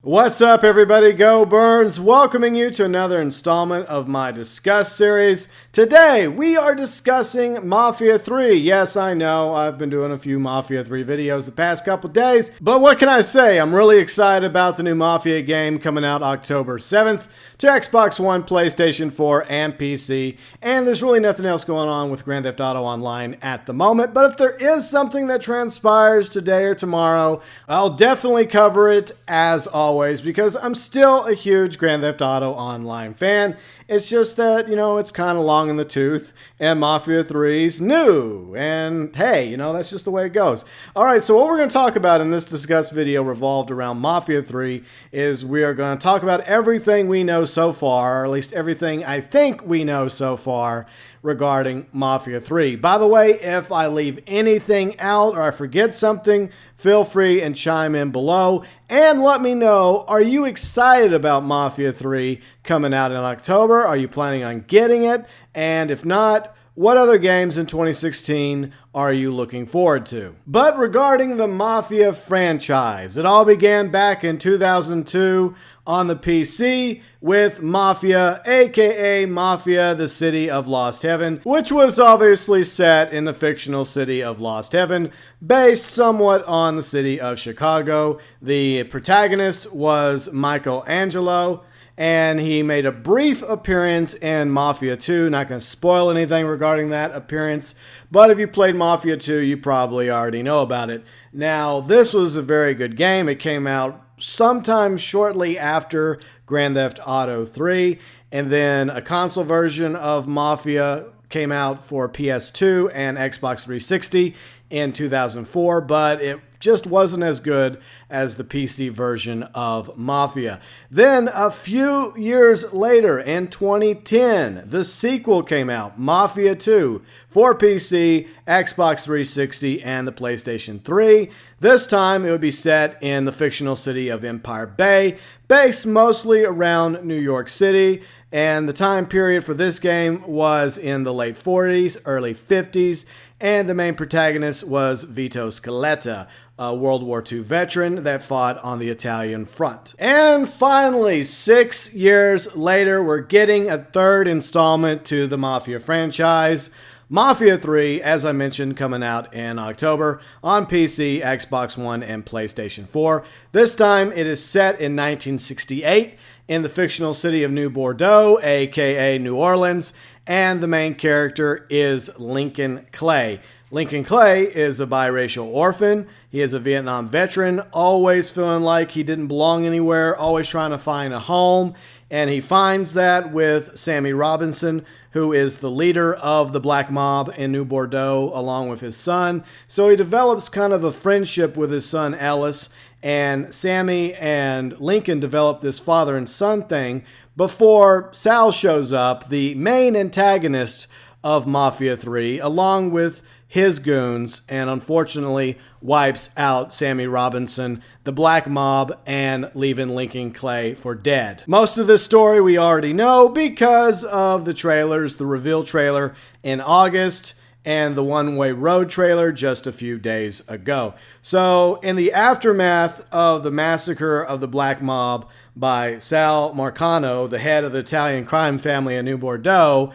What's up, everybody? GeauxBurns, welcoming you to another installment of my Discuss series. Today, we are discussing Mafia 3. Yes, I know, I've been doing a few Mafia 3 videos the past couple days, but what can I say? I'm really excited about the new Mafia game coming out October 7th to Xbox One, PlayStation 4, and PC, and there's really nothing else going on with Grand Theft Auto Online at the moment, but if there is something that transpires today or tomorrow, I'll definitely cover it as always, because I'm still a huge Grand Theft Auto Online fan. It's just that, it's kind of long in the tooth, and Mafia 3's new, and hey, that's just the way it goes. Alright, so what we're going to talk about in this Discuss video revolved around Mafia 3 is we are going to talk about everything we know so far, or at least everything I think we know so far regarding Mafia 3. By the way, if I leave anything out or I forget something, feel free and chime in below and let me know, are you excited about Mafia 3 coming out in October? Are you planning on getting it? And if not, what other games in 2016 are you looking forward to? But regarding the Mafia franchise, it all began back in 2002 on the PC with Mafia, aka Mafia: The City of Lost Heaven, which was obviously set in the fictional city of Lost Heaven, based somewhat on the city of Chicago. The protagonist was Michelangelo, and he made a brief appearance in Mafia 2. Not going to spoil anything regarding that appearance, but if you played Mafia 2, you probably already know about it. Now, this was a very good game. It came out sometime shortly after Grand Theft Auto 3, and then a console version of Mafia came out for PS2 and Xbox 360 in 2004, but it just wasn't as good as the PC version of Mafia. Then a few years later, in 2010, the sequel came out, Mafia 2, for PC, Xbox 360, and the PlayStation 3. This time, it would be set in the fictional city of Empire Bay, based mostly around New York City, and the time period for this game was in the late 40s, early 50s, and the main protagonist was Vito Scaletta, a World War II veteran that fought on the Italian front. And finally, 6 years later, we're getting a third installment to the Mafia franchise. Mafia 3, as I mentioned, coming out in October on PC, Xbox One, and PlayStation 4. This time, it is set in 1968 in the fictional city of New Bordeaux, aka New Orleans, and the main character is Lincoln Clay. Lincoln Clay is a biracial orphan. He is a Vietnam veteran, always feeling like he didn't belong anywhere, always trying to find a home, and he finds that with Sammy Robinson, who is the leader of the black mob in New Bordeaux, along with his son. So he develops kind of a friendship with his son Ellis, and Sammy and Lincoln develop this father and son thing before Sal shows up, the main antagonist of Mafia 3, along with his goons, and unfortunately wipes out Sammy Robinson, the black mob, and leaving Lincoln Clay for dead. Most of this story we already know because of the trailers, the reveal trailer in August, and the One-Way Road trailer just a few days ago. So in the aftermath of the massacre of the black mob by Sal Marcano, the head of the Italian crime family in New Bordeaux,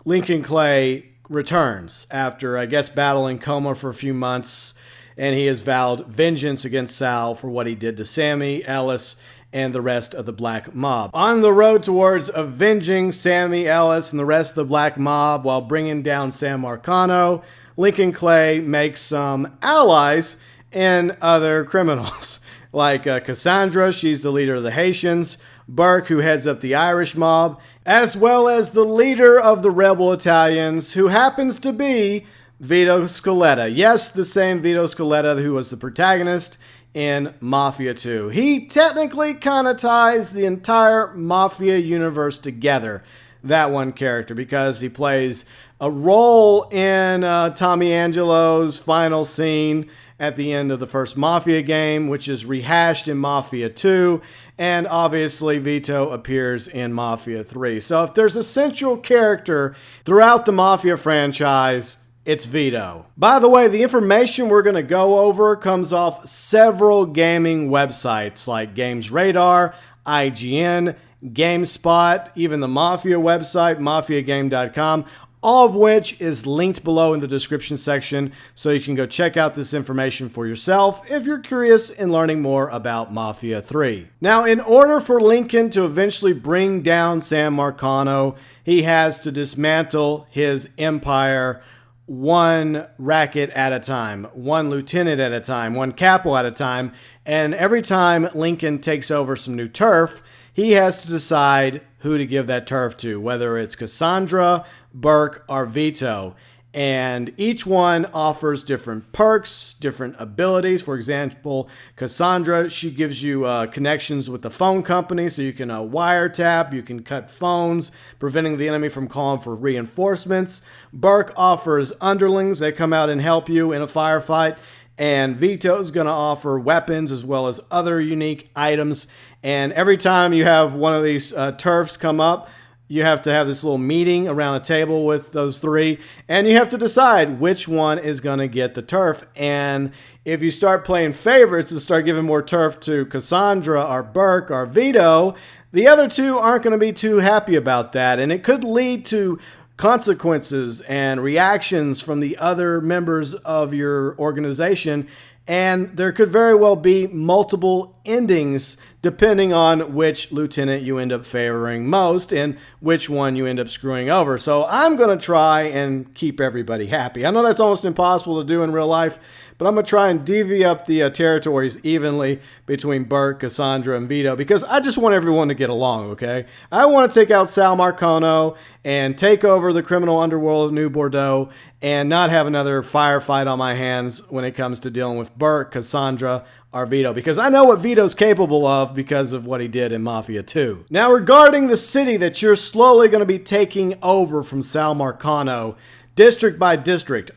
Lincoln Clay returns after, I guess, battling coma for a few months, and he has vowed vengeance against Sal for what he did to Sammy, Ellis, and the rest of the black mob. On the road towards avenging Sammy, Ellis, and the rest of the black mob while bringing down Sam Marcano, Lincoln Clay makes some allies in other criminals. Like Cassandra, she's the leader of the Haitians, Burke, who heads up the Irish mob, as well as the leader of the rebel Italians, who happens to be Vito Scaletta. Yes, the same Vito Scaletta who was the protagonist in Mafia 2. He technically kind of ties the entire Mafia universe together, that one character, because he plays a role in Tommy Angelo's final scene at the end of the first Mafia game, which is rehashed in Mafia 2, and obviously Vito appears in Mafia 3. So if there's a central character throughout the Mafia franchise, It's Vito. By the way, the information we're going to go over comes off several gaming websites like Games Radar, IGN, GameSpot, even the Mafia website, mafiagame.com, all of which is linked below in the description section, so you can go check out this information for yourself if you're curious in learning more about Mafia 3. Now, in order for Lincoln to eventually bring down San Marcano, he has to dismantle his empire one racket at a time, one lieutenant at a time, one capo at a time, and every time Lincoln takes over some new turf, he has to decide who to give that turf to, whether it's Cassandra, Burke, or Vito. And each one offers different perks, different abilities. For example, Cassandra, she gives you connections with the phone company, so you can wiretap, you can cut phones, preventing the enemy from calling for reinforcements. Burke offers underlings. They come out and help you in a firefight. And Vito's going to offer weapons as well as other unique items. And every time you have one of these turfs come up, you have to have this little meeting around a table with those three, and you have to decide which one is going to get the turf. And if you start playing favorites and start giving more turf to Cassandra or Burke or Vito, the other two aren't going to be too happy about that, and it could lead to consequences and reactions from the other members of your organization. And there could very well be multiple endings depending on which lieutenant you end up favoring most and which one you end up screwing over. So I'm going to try and keep everybody happy. I know that's almost impossible to do in real life, but I'm going to try and divvy up the territories evenly between Burke, Cassandra, and Vito, because I just want everyone to get along, okay? I want to take out Sal Marcano and take over the criminal underworld of New Bordeaux and not have another firefight on my hands when it comes to dealing with Burke, Cassandra, or Vito, because I know what Vito's capable of because of what he did in Mafia 2. Now, regarding the city that you're slowly going to be taking over from Sal Marcano, district by district,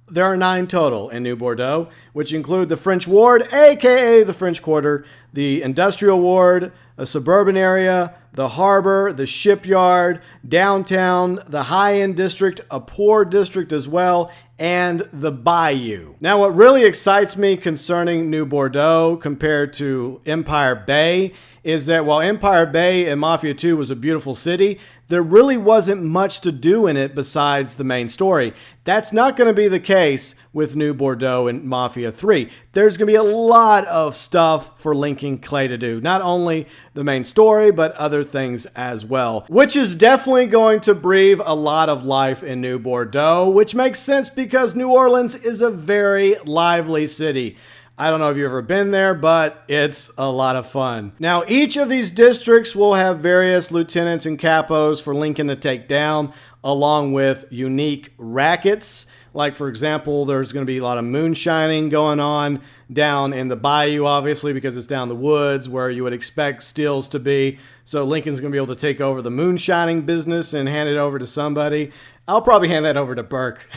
there are 9 total in New Bordeaux, which include the French Ward, aka the French Quarter, the Industrial Ward, a suburban area, the harbor, the shipyard, downtown, the high-end district, a poor district as well, and the Bayou. Now, what really excites me concerning New Bordeaux compared to Empire Bay is that while Empire Bay in Mafia 2 was a beautiful city, there really wasn't much to do in it besides the main story. That's not going to be the case with New Bordeaux and Mafia 3. There's going to be a lot of stuff for Lincoln Clay to do. Not only the main story, but other things as well. Which is definitely going to breathe a lot of life in New Bordeaux, which makes sense because New Orleans is a very lively city. I don't know if you've ever been there, but it's a lot of fun. Now, each of these districts will have various lieutenants and capos for Lincoln to take down, along with unique rackets. Like, for example, there's going to be a lot of moonshining going on down in the bayou, obviously, because it's down the woods where you would expect steals to be. So Lincoln's going to be able to take over the moonshining business and hand it over to somebody. I'll probably hand that over to Burke.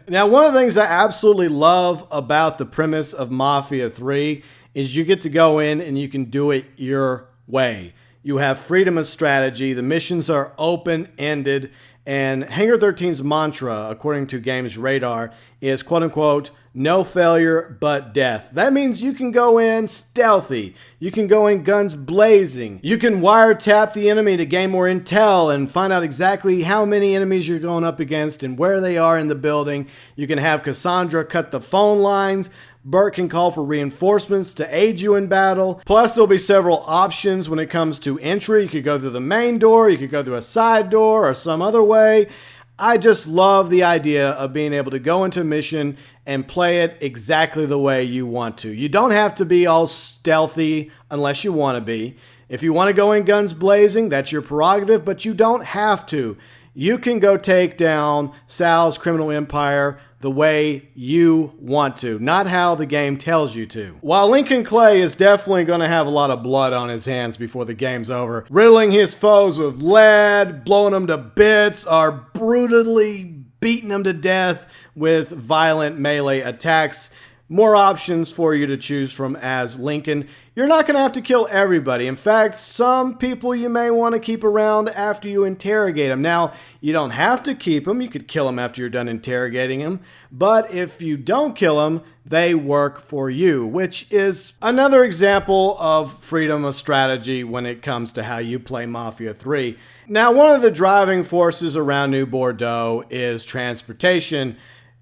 Now, one of the things I absolutely love about the premise of Mafia 3 is you get to go in and you can do it your way. You have freedom of strategy. The missions are open-ended. And Hangar 13's mantra, according to Games Radar, is quote-unquote, no failure but death. That means you can go in stealthy. You can go in guns blazing. You can wiretap the enemy to gain more intel and find out exactly how many enemies you're going up against and where they are in the building. You can have Cassandra cut the phone lines. Burke can call for reinforcements to aid you in battle. Plus, there'll be several options when it comes to entry. You could go through the main door, you could go through a side door, or some other way. I just love the idea of being able to go into a mission and play it exactly the way you want to. You don't have to be all stealthy unless you want to be. If you want to go in guns blazing, that's your prerogative, but you don't have to. You can go take down Sal's criminal empire the way you want to, not how the game tells you to. While Lincoln Clay is definitely going to have a lot of blood on his hands before the game's over, riddling his foes with lead, blowing them to bits, or brutally beating them to death with violent melee attacks, more options for you to choose from as Lincoln. You're not going to have to kill everybody. In fact, some people you may want to keep around after you interrogate them. Now, you don't have to keep them. You could kill them after you're done interrogating them. But if you don't kill them, they work for you, which is another example of freedom of strategy when it comes to how you play Mafia 3. Now, one of the driving forces around New Bordeaux is transportation,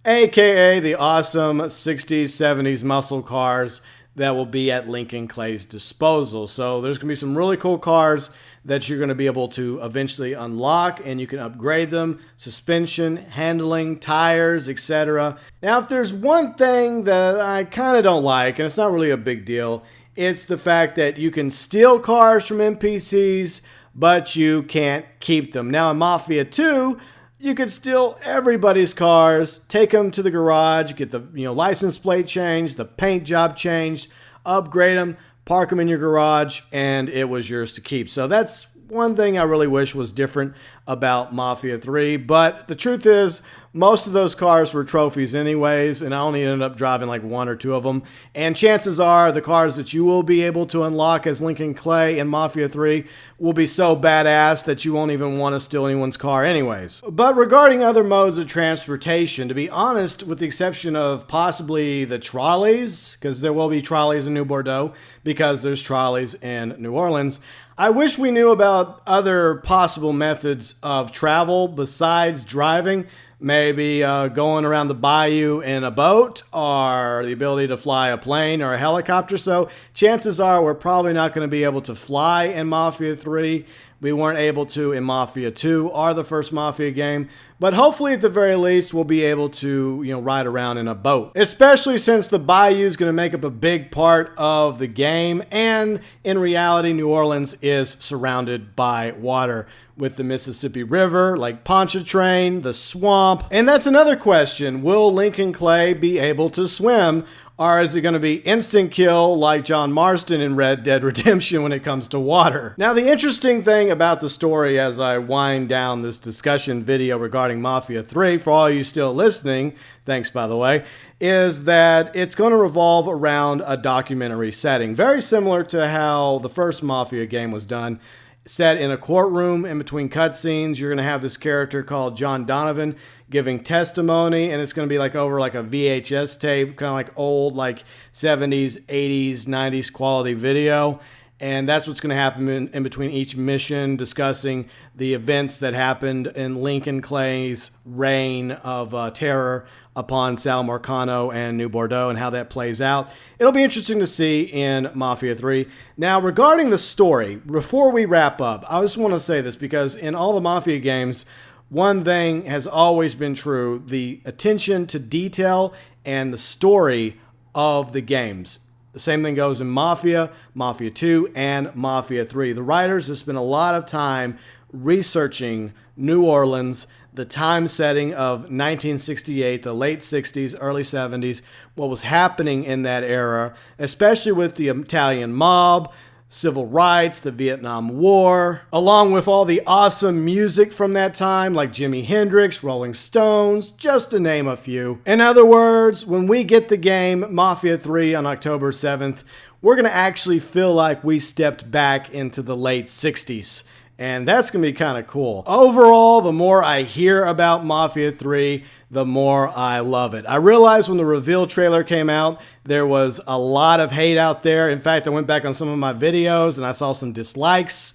aka the awesome 60s, 70s muscle cars that will be at Lincoln Clay's disposal. So there's going to be some really cool cars that you're going to be able to eventually unlock, and you can upgrade them, suspension, handling, tires, etc. Now, if there's one thing that I kind of don't like, and it's not really a big deal, it's the fact that you can steal cars from NPCs, but you can't keep them. Now, in Mafia 2, you could steal everybody's cars, take them to the garage, get the license plate changed, the paint job changed, upgrade them, park them in your garage, and it was yours to keep. So that's one thing I really wish was different about Mafia 3. But the truth is, most of those cars were trophies anyways, and I only ended up driving like one or two of them. And chances are the cars that you will be able to unlock as Lincoln Clay in Mafia 3 will be so badass that you won't even want to steal anyone's car anyways. But regarding other modes of transportation, to be honest, with the exception of possibly the trolleys, because there will be trolleys in New Bordeaux, because there's trolleys in New Orleans, I wish we knew about other possible methods of travel besides driving. Maybe going around the bayou in a boat, or the ability to fly a plane or a helicopter. So chances are we're probably not going to be able to fly in Mafia 3. We weren't able to in Mafia 2 or the first Mafia game. But hopefully at the very least we'll be able to ride around in a boat. Especially since the bayou is going to make up a big part of the game. And in reality, New Orleans is surrounded by water, with the Mississippi River, like Pontchartrain, the swamp. And that's another question. Will Lincoln Clay be able to swim? Or is it going to be instant kill like John Marston in Red Dead Redemption when it comes to water? Now, the interesting thing about the story as I wind down this discussion video regarding Mafia 3, for all you still listening, thanks by the way, is that it's going to revolve around a documentary setting. Very similar to how the first Mafia game was done. Set in a courtroom in between cutscenes. You're going to have this character called John Donovan giving testimony, and it's going to be like over like a VHS tape, kind of like old like 70s, 80s, 90s quality video. And that's what's going to happen in between each mission, discussing the events that happened in Lincoln Clay's reign of terror upon Sal Marcano and New Bordeaux and how that plays out. It'll be interesting to see in Mafia 3. Now, regarding the story, before we wrap up, I just want to say this because in all the Mafia games, one thing has always been true: the attention to detail and the story of the games. The same thing goes in Mafia, Mafia 2, and Mafia 3. The writers have spent a lot of time researching New Orleans, the time setting of 1968, the late 60s, early 70s, what was happening in that era, especially with the Italian mob, civil rights, the Vietnam War, along with all the awesome music from that time, like Jimi Hendrix, Rolling Stones, just to name a few. In other words, when we get the game Mafia 3 on October 7th, we're going to actually feel like we stepped back into the late 60s. And that's going to be kind of cool. Overall, the more I hear about Mafia 3, the more I love it. I realized when the reveal trailer came out, there was a lot of hate out there. In fact, I went back on some of my videos and I saw some dislikes,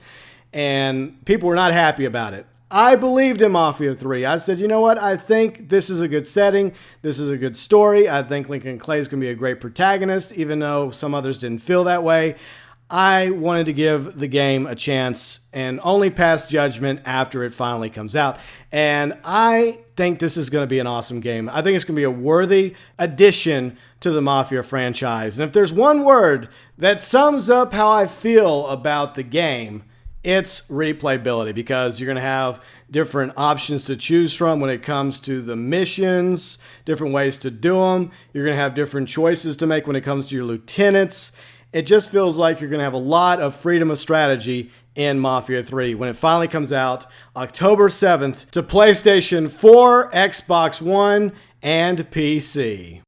and people were not happy about it. I believed in Mafia 3. I said, you know what? I think this is a good setting. This is a good story. I think Lincoln Clay is going to be a great protagonist, even though some others didn't feel that way. I wanted to give the game a chance and only pass judgment after it finally comes out. And I think this is going to be an awesome game. I think it's going to be a worthy addition to the Mafia franchise. And if there's one word that sums up how I feel about the game, it's replayability, because you're going to have different options to choose from when it comes to the missions, different ways to do them. You're going to have different choices to make when it comes to your lieutenants. It just feels like you're going to have a lot of freedom of strategy in Mafia 3 when it finally comes out October 7th to PlayStation 4, Xbox One, and PC.